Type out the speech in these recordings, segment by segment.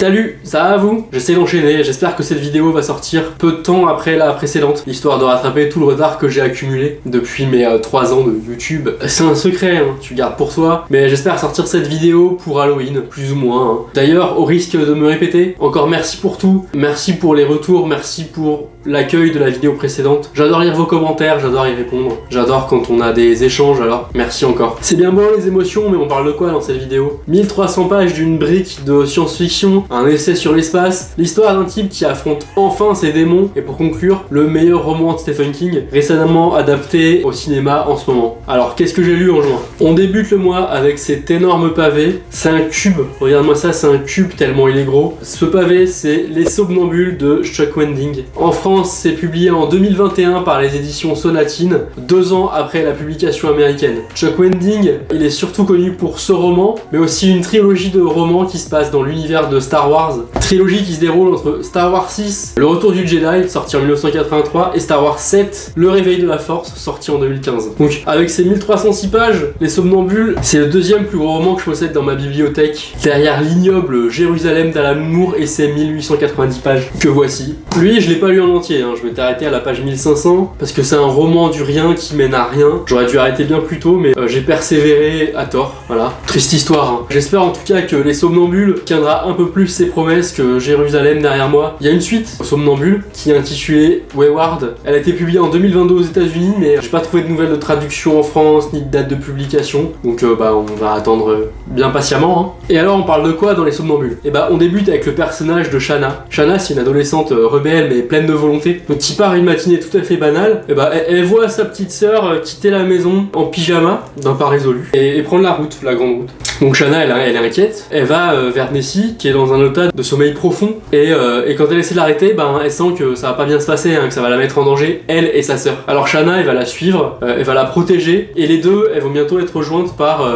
Salut, ça va vous? J'essaie d'enchaîner, j'espère que cette vidéo va sortir peu de temps après la précédente, histoire de rattraper tout le retard que j'ai accumulé depuis mes 3 ans de YouTube. C'est un secret, hein, tu gardes pour toi, mais j'espère sortir cette vidéo pour Halloween, plus ou moins. Hein. D'ailleurs, au risque de me répéter, encore merci pour tout, merci pour les retours, merci pour l'accueil de la vidéo précédente. J'adore lire vos commentaires, j'adore y répondre, j'adore quand on a des échanges, alors merci encore. C'est bien beau les émotions, mais on parle de quoi dans cette vidéo? 1300 pages d'une brique de science-fiction, un essai sur l'espace, l'histoire d'un type qui affronte enfin ses démons, et pour conclure, le meilleur roman de Stephen King, récemment adapté au cinéma en ce moment. Alors qu'est-ce que j'ai lu en juin? On débute le mois avec cet énorme pavé, c'est un cube, regarde-moi ça, c'est un cube tellement il est gros. Ce pavé, c'est Les Somnambules de Chuck Wendig. En France, c'est publié en 2021 par les éditions Sonatine, 2 ans après la publication américaine. Chuck Wendig, il est surtout connu pour ce roman, mais aussi une trilogie de romans qui se passe dans l'univers de Star Wars. Trilogie qui se déroule entre Star Wars 6, Le Retour du Jedi, sorti en 1983, et Star Wars 7, Le Réveil de la Force, sorti en 2015. Donc, avec ses 1306 pages, Les Somnambules, c'est le deuxième plus gros roman que je possède dans ma bibliothèque, derrière l'ignoble Jérusalem d'Alan Moore et ses 1890 pages que voici. Lui, je l'ai pas lu en entier, hein. Je m'étais arrêté à la page 1500, parce que c'est un roman du rien qui mène à rien. J'aurais dû arrêter bien plus tôt, mais j'ai persévéré à tort. Voilà, triste histoire. Hein. J'espère en tout cas que Les Somnambules tiendra un peu plus ses promesses que Jérusalem derrière moi. Il y a une suite aux Somnambules qui est intitulée Wayward. Elle a été publiée en 2022 aux États-Unis, mais j'ai pas trouvé de nouvelles de traduction en France ni de date de publication. Donc on va attendre bien patiemment. Hein. Et alors on parle de quoi dans Les Somnambules? Et on débute avec le personnage de Shanna. Shanna, c'est une adolescente rebelle mais pleine de volonté. Donc qui part une matinée tout à fait banale. Elle voit sa petite sœur quitter la maison en pyjama d'un pas résolu et prendre la route, la grande route. Donc Shanna, elle est inquiète. Elle va vers Nessie qui est dans un état de sommeil profond et quand elle essaie de l'arrêter, elle sent que ça va pas bien se passer, hein, que ça va la mettre en danger, elle et sa sœur. Alors Shanna, elle va la suivre, elle va la protéger et les deux, elles vont bientôt être rejointes par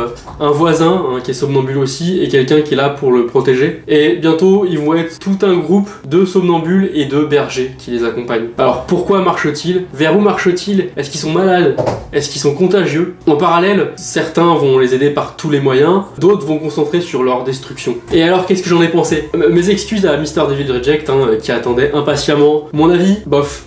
un voisin qui est somnambule aussi et quelqu'un qui est là pour le protéger. Et bientôt, ils vont être tout un groupe de somnambules et de bergers qui les accompagnent. Alors pourquoi marchent-ils? Vers où marchent-ils? Est-ce qu'ils sont malades? Est-ce qu'ils sont contagieux? En parallèle, certains vont les aider par tous les moyens, d'autres vont concentrer sur leur destruction. Et alors qu'est-ce que j'en ai pensé? Mes excuses à Mr. David Reject qui attendait impatiemment mon avis. Bof.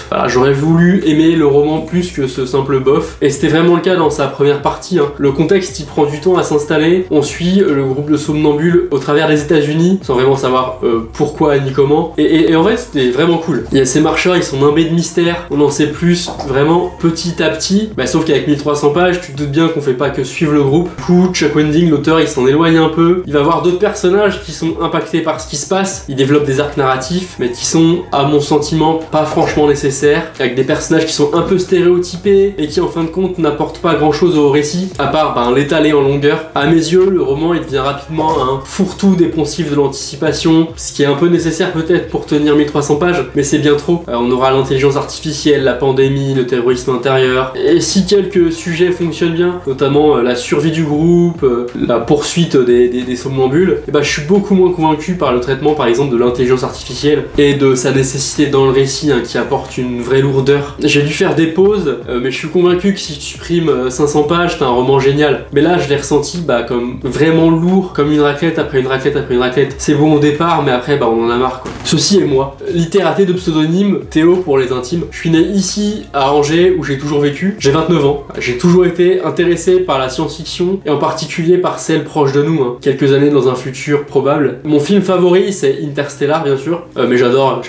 Voilà, j'aurais voulu aimer le roman plus que ce simple bof, et c'était vraiment le cas dans sa première partie. Hein. Le contexte, il prend du temps à s'installer. On suit le groupe de somnambules au travers des États-Unis sans vraiment savoir pourquoi ni comment. Et en fait, c'était vraiment cool. Il y a ces marcheurs, ils sont nimbés de mystère. On en sait plus vraiment petit à petit. Sauf qu'avec 1300 pages, tu te doutes bien qu'on fait pas que suivre le groupe. Du coup, Chuck Wendig, l'auteur, il s'en éloigne un peu. Il va voir d'autres personnages qui sont impactés par ce qui se passe. Il développe des arcs narratifs, mais qui sont, à mon sentiment, pas franchement nécessaires. Avec des personnages qui sont un peu stéréotypés et qui, en fin de compte, n'apportent pas grand chose au récit, à part l'étaler en longueur. À mes yeux, le roman, il devient rapidement un fourre-tout des poncifs de l'anticipation, ce qui est un peu nécessaire peut-être pour tenir 1300 pages, mais c'est bien trop. On aura l'intelligence artificielle, la pandémie, le terrorisme intérieur. Et si quelques sujets fonctionnent bien, notamment la survie du groupe, la poursuite des somnambules, je suis beaucoup moins convaincu par le traitement par exemple de l'intelligence artificielle et de sa nécessité dans le récit qui apporte une vraie lourdeur. J'ai dû faire des pauses, mais je suis convaincu que si tu supprimes 500 pages, t'as un roman génial. Mais là, je l'ai ressenti comme vraiment lourd, comme une raclette après une raclette après une raclette. C'est bon au départ, mais après, on en a marre quoi. Ceci est moi, littératé de pseudonyme, Théo pour les intimes. Je suis né ici, à Angers, où j'ai toujours vécu. J'ai 29 ans. J'ai toujours été intéressé par la science-fiction, et en particulier par celle proche de nous, quelques années dans un futur probable. Mon film favori, c'est Interstellar, bien sûr, mais j'adore,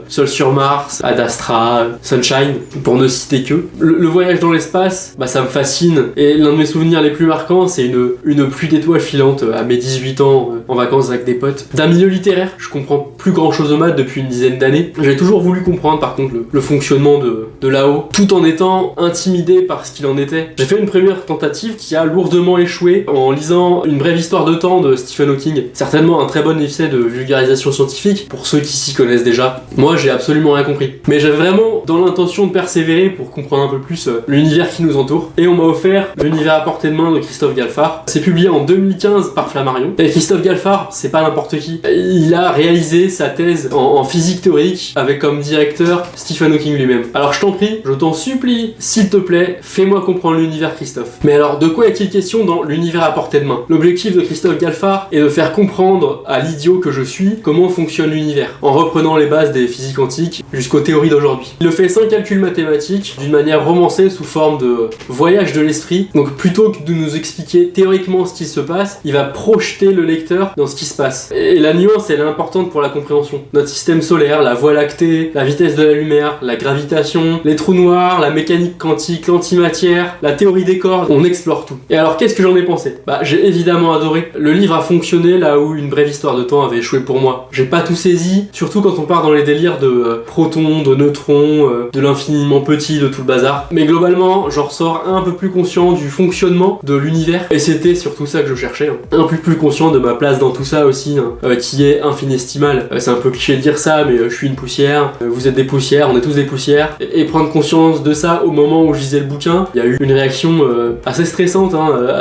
Seul sur Mars, Ad Astra, Sunshine, pour ne citer que. Le voyage dans l'espace, ça me fascine, et l'un de mes souvenirs les plus marquants, c'est une pluie d'étoiles filantes à mes 18 ans, en vacances avec des potes. D'un milieu littéraire, je comprends plus grand chose aux maths depuis une dizaine d'années. J'ai toujours voulu comprendre, par contre, le fonctionnement de là-haut, tout en étant intimidé par ce qu'il en était. J'ai fait une première tentative qui a lourdement échoué en lisant Une brève histoire de temps de Stephen Hawking. Certainement un très bon essai de vulgarisation scientifique pour ceux qui s'y connaissent déjà. Moi, j'ai absolument rien compris. Mais j'avais vraiment dans l'intention de persévérer pour comprendre un peu plus l'univers qui nous entoure. Et on m'a offert L'univers à portée de main de Christophe Galfard. C'est publié en 2015 par Flammarion. Et Christophe Galfard, c'est pas n'importe qui. Il a réalisé sa thèse en physique théorique avec comme directeur Stephen Hawking lui-même. Alors je t'en prie, je t'en supplie, s'il te plaît, fais-moi comprendre l'univers, Christophe. Mais alors, de quoi est-il question dans L'univers à portée de main? main. L'objectif de Christophe Galfard est de faire comprendre à l'idiot que je suis comment fonctionne l'univers, en reprenant les bases des physiques quantiques jusqu'aux théories d'aujourd'hui. Il le fait sans calcul mathématique, d'une manière romancée sous forme de voyage de l'esprit. Donc plutôt que de nous expliquer théoriquement ce qui se passe, il va projeter le lecteur dans ce qui se passe. Et la nuance, elle est importante pour la compréhension. Notre système solaire, la Voie lactée, la vitesse de la lumière, la gravitation, les trous noirs, la mécanique quantique, l'antimatière, la théorie des cordes, on explore tout. Et alors qu'est-ce que j'en ai pensé? J'ai évidemment adoré. Le livre a fonctionné là où Une brève histoire de temps avait échoué pour moi. J'ai pas tout saisi, surtout quand on part dans les délires de protons, de neutrons, de l'infiniment petit, de tout le bazar. Mais globalement, j'en ressors un peu plus conscient du fonctionnement de l'univers, et c'était surtout ça que je cherchais. Un peu plus conscient de ma place dans tout ça aussi, qui est infinistimal. C'est un peu cliché de dire ça, mais je suis une poussière, vous êtes des poussières, on est tous des poussières. Et prendre conscience de ça au moment où je lisais le bouquin, il y a eu une réaction assez stressante,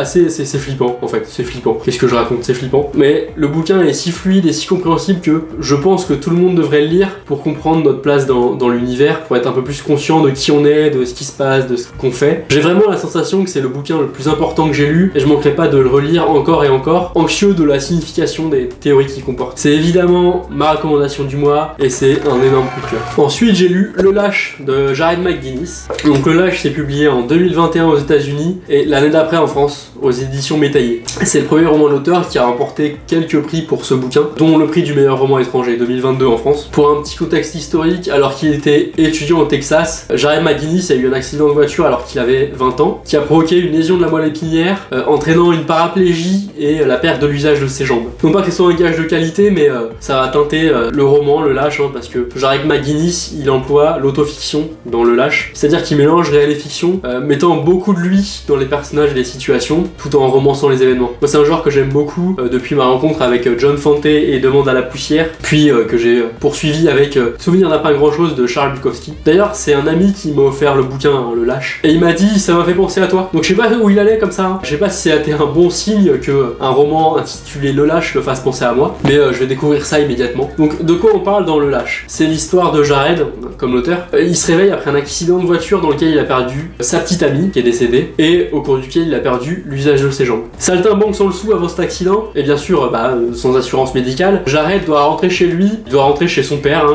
c'est flippant en fait, c'est flippant. Qu'est-ce que je raconte? C'est flippant. Mais le bouquin est si fluide et si compréhensible que je pense que tout le monde devrait le lire pour comprendre notre place dans l'univers, pour être un peu plus conscient de qui on est, de ce qui se passe, de ce qu'on fait. J'ai vraiment la sensation que c'est le bouquin le plus important que j'ai lu, et je manquerai pas de le relire encore et encore, anxieux de la signification des théories qu'il comporte. C'est évidemment ma recommandation du mois, et c'est un énorme coup de cœur. Ensuite, j'ai lu Le Lâche de Jared McGuinness. Donc Le Lâche, c'est publié en 2021 aux États-Unis et l'année d'après en France, aux éditions Métaillé. C'est le premier roman de l'auteur qui a remporté quelques prix pour ce bouquin, dont le prix du meilleur roman étranger 2022 en France. Pour un petit contexte historique, alors qu'il était étudiant au Texas, Jared McGuinness a eu un accident de voiture alors qu'il avait 20 ans, qui a provoqué une lésion de la moelle épinière, entraînant une paraplégie et la perte de l'usage de ses jambes. Non pas que ce soit un gage de qualité, mais ça va teinter le roman, Le Lâche, parce que Jared McGuinness, il emploie l'autofiction dans Le Lâche, c'est-à-dire qu'il mélange réel et fiction, mettant beaucoup de lui dans les personnages et les situations, tout en romançant les événements. Moi, c'est un genre que j'aime beaucoup depuis ma rencontre avec John Fante et Demande à la poussière, puis que j'ai poursuivi avec Souvenir d'un pas grand-chose de Charles Bukowski. D'ailleurs, c'est un ami qui m'a offert le bouquin, Le Lâche, et il m'a dit ça m'a fait penser à toi. Donc je sais pas où il allait comme ça. Je sais pas si c'était un bon signe que un roman intitulé Le Lâche le fasse penser à moi, mais je vais découvrir ça immédiatement. Donc de quoi on parle dans Le Lâche? C'est l'histoire de Jared, comme l'auteur. Il se réveille après un accident de voiture dans lequel il a perdu sa petite amie qui est décédée et au cours duquel il a perdu l'usage de ses jambes. Saltimbanque sans le sou avant cet accident, et bien sûr sans assurance médicale, Jared doit rentrer chez lui, il doit rentrer chez son père,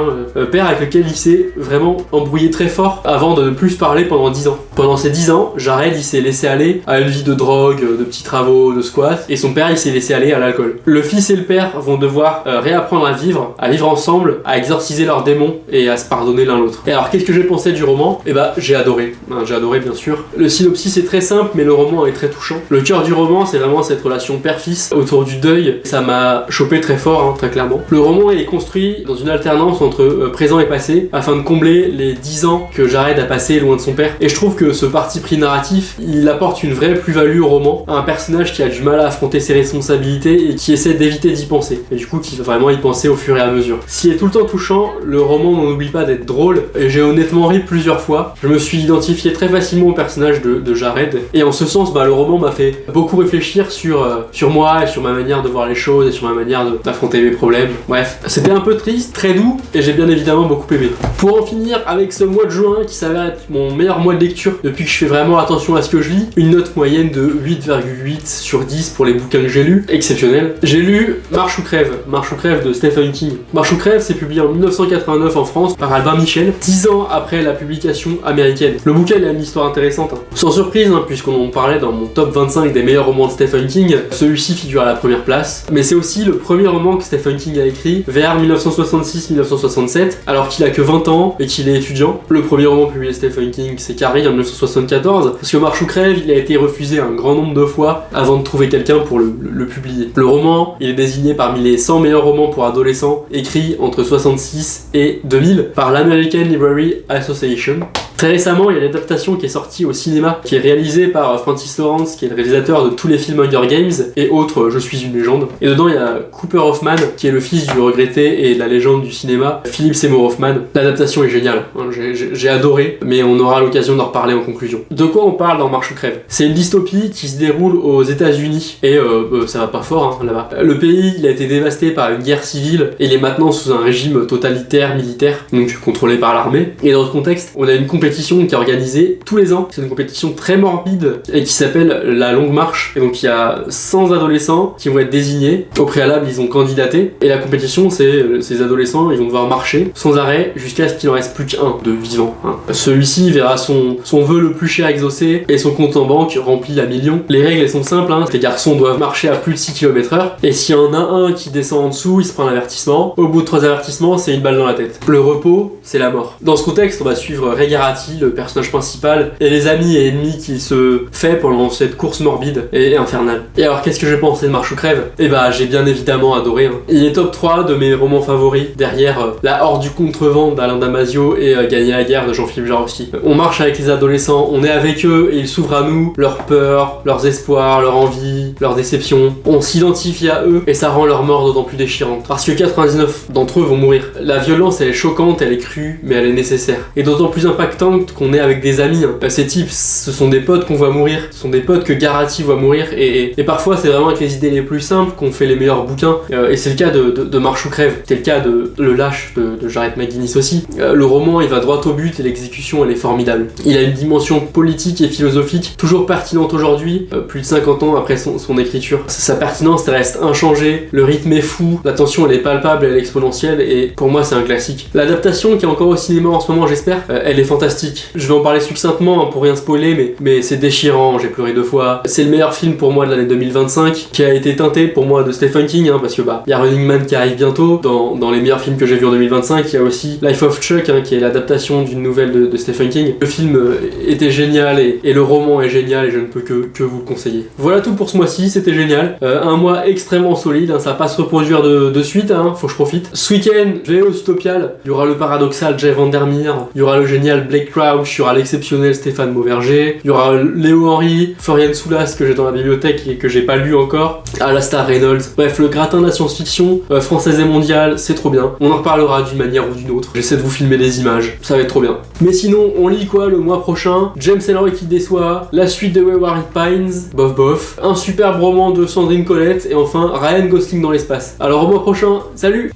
père avec lequel il s'est vraiment embrouillé très fort avant de ne plus se parler pendant 10 ans. Pendant ces 10 ans, Jared il s'est laissé aller à une vie de drogue, de petits travaux, de squat, et son père il s'est laissé aller à l'alcool. Le fils et le père vont devoir réapprendre à vivre ensemble, à exorciser leurs démons et à se pardonner l'un l'autre. Et alors qu'est-ce que j'ai pensé du roman? J'ai adoré. J'ai adoré bien sûr. Le synopsis est très simple mais le roman est très touchant. Le cœur du roman c'est vraiment cette relation père-fils autour du deuil. Ça m'a chopé très fort, très clairement. Le roman est construit dans une alternance entre présent et passé afin de combler les 10 ans que Jared a passé loin de son père. Et je trouve que ce parti pris narratif, il apporte une vraie plus-value au roman à un personnage qui a du mal à affronter ses responsabilités et qui essaie d'éviter d'y penser. Et du coup qui va vraiment y penser au fur et à mesure. S'il est tout le temps touchant, le roman n'en oublie pas d'être drôle et j'ai honnêtement ri plusieurs fois. Je me suis identifié très facilement au personnage de Jared et en ce sens le roman m'a fait beaucoup réfléchir sur moi et sur ma manière de voir les choses et sur ma manière d'affronter mes problèmes. Bref, c'était un peu triste, très doux et j'ai bien évidemment beaucoup aimé. Pour en finir avec ce mois de juin qui s'avère être mon meilleur mois de lecture depuis que je fais vraiment attention à ce que je lis, une note moyenne de 8,8 sur 10 pour les bouquins que j'ai lus, exceptionnel. J'ai lu Marche ou crève de Stephen King. Marche ou crève, c'est publié en 1989 en France par Albin Michel, 10 ans après la publication américaine. Le bouquin il a une histoire intéressante, Sans surprise, puisqu'on en parlait dans mon top 25 des meilleurs romans de Stephen King, celui-ci figure à la première place, mais c'est aussi le premier roman que Stephen King a écrit vers 1966-1967, alors qu'il a que 20 ans et qu'il est étudiant. Le premier roman publié Stephen King, c'est Carrie en 1974, parce que Marche ou crève, il a été refusé un grand nombre de fois avant de trouver quelqu'un pour le publier. Le roman, il est désigné parmi les 100 meilleurs romans pour adolescents écrits entre 66 et 2000 par l'American Library Association. Très récemment, il y a l'adaptation qui est sortie au cinéma, qui est réalisée par Francis Lawrence, qui est le réalisateur de tous les films Hunger Games et autres Je suis une légende. Et dedans, il y a Cooper Hoffman, qui est le fils du regretté et de la légende du cinéma, Philip Seymour Hoffman. L'adaptation est géniale, j'ai adoré, mais on aura l'occasion d'en reparler en conclusion. De quoi on parle dans Marche ou crève? C'est une dystopie qui se déroule aux États-Unis et ça va pas fort là-bas. Le pays, il a été dévasté par une guerre civile et il est maintenant sous un régime totalitaire militaire, donc contrôlé par l'armée. Et dans ce contexte, on a une compétition compétition qui est organisée tous les ans. C'est une compétition très morbide et qui s'appelle la Longue Marche. Et donc il y a 100 adolescents qui vont être désignés. Au préalable, ils ont candidaté. Et la compétition, c'est ces adolescents, ils vont devoir marcher sans arrêt jusqu'à ce qu'il en reste plus qu'un de vivant. Celui-ci verra son vœu le plus cher exaucé et son compte en banque rempli à millions. Les règles, elles sont simples. Les garçons doivent marcher à plus de 6 km/h. Et s'il y en a un qui descend en dessous, il se prend un avertissement. Au bout de 3 avertissements, c'est une balle dans la tête. Le repos, c'est la mort. Dans ce contexte, on va suivre Ray Garati, le personnage principal, et les amis et ennemis qu'il se fait pendant cette course morbide et infernale. Et alors, qu'est-ce que j'ai pensé de Marche ou Crève? Eh bah, j'ai bien évidemment adoré. Il est top 3 de mes romans favoris, derrière La Horde du Contrevent d'Alain Damasio et Gagner la guerre de Jean-Philippe Jarowski. On marche avec les adolescents, on est avec eux et ils s'ouvrent à nous, leurs peurs, leurs espoirs, leurs envies, leurs déceptions. On s'identifie à eux et ça rend leur mort d'autant plus déchirante. Parce que 99 d'entre eux vont mourir. La violence, elle est choquante, elle est crue, mais elle est nécessaire. Et d'autant plus impactante qu'on est avec des amis. Ces types, ce sont des potes qu'on voit mourir, ce sont des potes que Garati voit mourir, et parfois c'est vraiment avec les idées les plus simples qu'on fait les meilleurs bouquins. Et c'est le cas de Marche ou Crève. C'est le cas de Le Lâche de Jarrett McGuinness aussi. Le roman, il va droit au but et l'exécution, elle est formidable. Il a une dimension politique et philosophique toujours pertinente aujourd'hui, plus de 50 ans après son écriture. Sa pertinence reste inchangée, le rythme est fou, la tension elle est palpable, elle est exponentielle, et pour moi c'est un classique. L'adaptation qui est encore au cinéma en ce moment, j'espère, elle est fantastique. Je vais en parler succinctement pour rien spoiler, mais c'est déchirant, j'ai pleuré 2 fois. C'est le meilleur film pour moi de l'année 2025, qui a été teinté pour moi de Stephen King, parce que y a Running Man qui arrive bientôt. Dans les meilleurs films que j'ai vus en 2025, il y a aussi Life of Chuck, qui est l'adaptation d'une nouvelle de Stephen King. Le film était génial et le roman est génial et je ne peux que vous le conseiller. Voilà tout pour ce mois-ci, c'était génial. Un mois extrêmement solide, ça va pas se reproduire de suite, faut que je profite. Ce week-end, je vais au Utopial, il y aura le paradoxal Jay Vandermeer, il y aura le génial Blake Crouch, il y aura l'exceptionnel Stéphane Mauverger, il y aura Léo Henry, Florian Soulas que j'ai dans la bibliothèque et que j'ai pas lu encore, Alastair Reynolds, bref, le gratin de la science-fiction, française et mondiale, c'est trop bien. On en reparlera d'une manière ou d'une autre. J'essaie de vous filmer des images, ça va être trop bien. Mais sinon, on lit quoi le mois prochain? James Ellroy qui déçoit, la suite de Wayward Pines, bof bof, un superbe roman de Sandrine Collette et enfin Ryan Gosling dans l'espace. Alors au mois prochain, salut!